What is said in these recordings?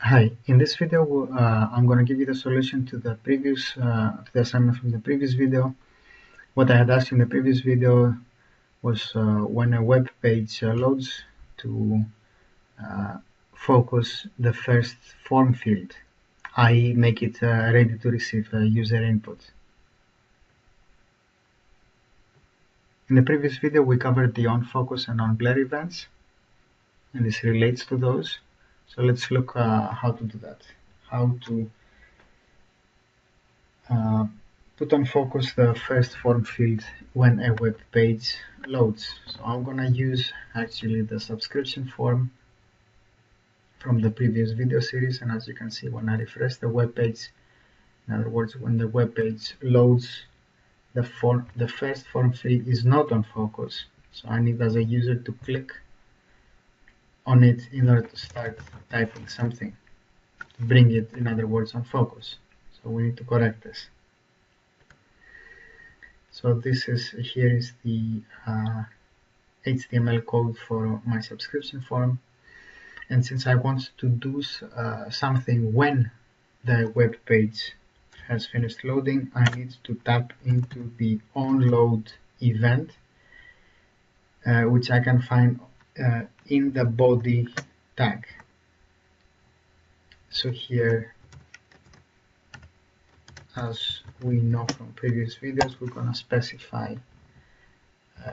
Hi, in this video I'm going to give you the solution to the previous to the assignment from the previous video. What I had asked in the previous video was when a web page loads to focus the first form field, i.e. make it ready to receive user input. In the previous video we covered the onfocus and onblur events, and this relates to those. So let's look how to do that, how to put on focus the first form field when a web page loads. So I'm gonna use actually the subscription form from the previous video series, and as you can see, when I refresh the web page, in other words, when the web page loads, the first form field is not on focus. So I need, as a user, to click on it in order to start typing something, to bring it, in other words, on focus. So we need to correct this. So here is the HTML code for my subscription form, and since I want to do something when the web page has finished loading, I need to tap into the onload event, which I can find in the body tag. So here, as we know from previous videos, we're going to specify,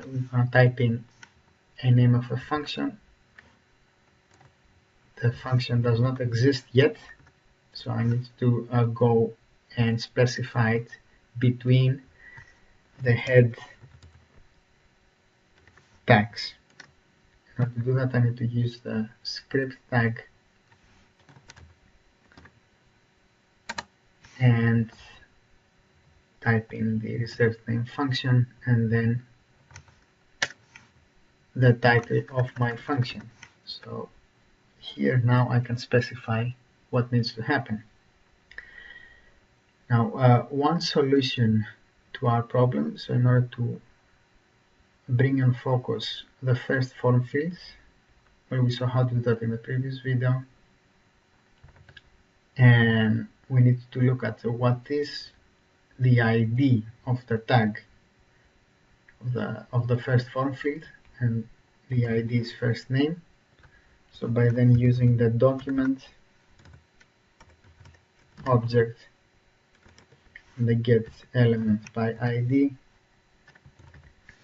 we're going to type in a name of a function. The function does not exist yet, so I need to go and specify it between the head tags. In order to do that, I need to use the script tag and type in the reserved name function and then the title of my function. So here now I can specify what needs to happen. Now, one solution to our problem, so in order to bring in focus the first form fields, well, we saw how to do that in the previous video, and we need to look at what is the ID of the tag of the first form field, and the ID is first name. So by then using the document object and the get element by ID,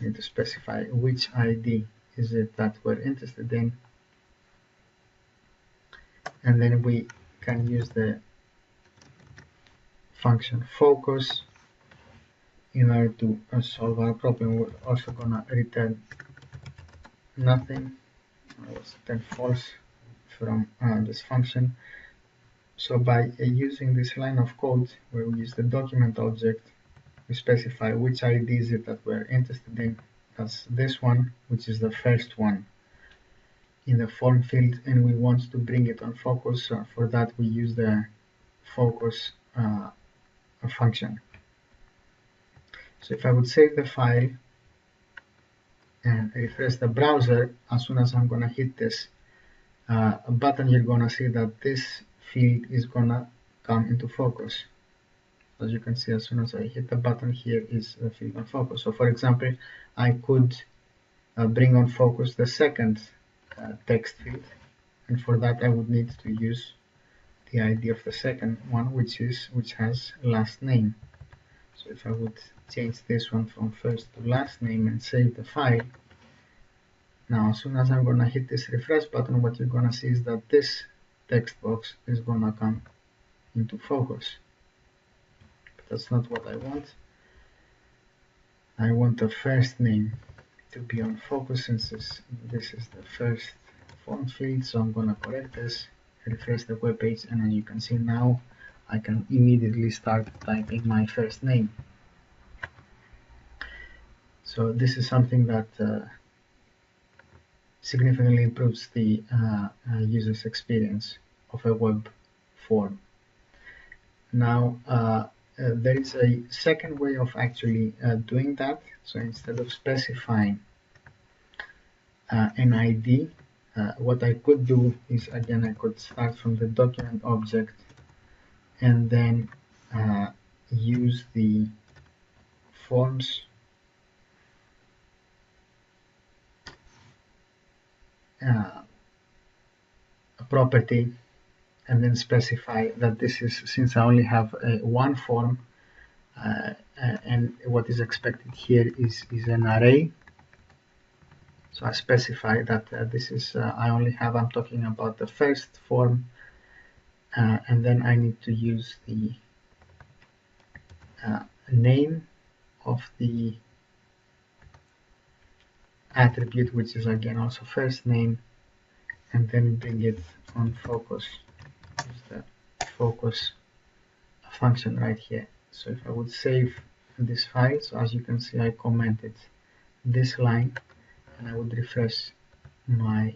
we need to specify which ID is it that we're interested in, and then we can use the function focus in order to solve our problem. We're also gonna return nothing, or return false from this function. So by using this line of code where we use the document object, we specify which ID is it that we're interested in. That's this one, which is the first one in the form field, and we want to bring it on focus. So for that we use the focus function. So if I would save the file and refresh the browser, as soon as I'm gonna hit this button, you're gonna see that this field is gonna come into focus. As you can see, as soon as I hit the button, here is the field on focus. So for example, I could bring on focus the second text field, and for that I would need to use the ID of the second one, which has last name. So if I would change this one from first to last name and save the file, now as soon as I'm gonna hit this refresh button, what you're gonna see is that this text box is gonna come into focus. But that's not what I want. I want the first name to be on focus, since this is the first form field. So I'm gonna correct this, refresh the web page, and as you can see now, I can immediately start typing my first name. So this is something that significantly improves the user's experience of a web form. Now, there is a second way of actually doing that. So instead of specifying an ID what I could do is, again, I could start from the document object and then use the forms property and then specify that this is, since I only have one form, and what is expected here is an array. So I specify that this is, I'm talking about the first form, and then I need to use the name of the attribute, which is again also first name, and then bring it on focus. Use the focus function right here. So if I would save this file, so as you can see, I commented this line, and I would refresh my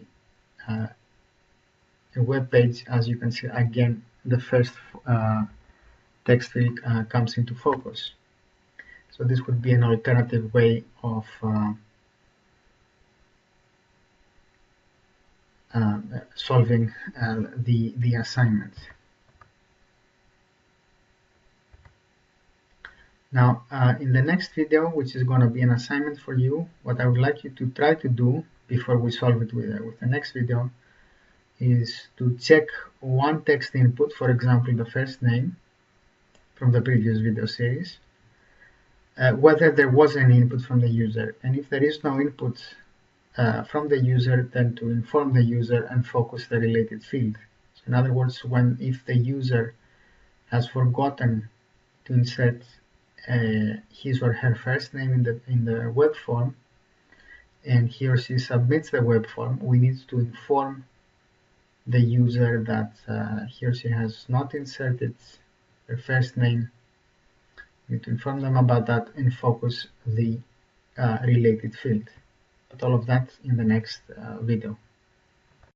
web page. As you can see, again, the first text field comes into focus. So this would be an alternative way of solving the assignment. Now, in the next video, which is going to be an assignment for you, what I would like you to try to do before we solve it with the next video is to check one text input, for example, the first name from the previous video series, whether there was any input from the user. And if there is no input from the user, then to inform the user and focus the related field. So in other words, if the user has forgotten to insert his or her first name in the web form, and he or she submits the web form, we need to inform the user that he or she has not inserted their first name. We need to inform them about that and focus the related field. But all of that in the next video.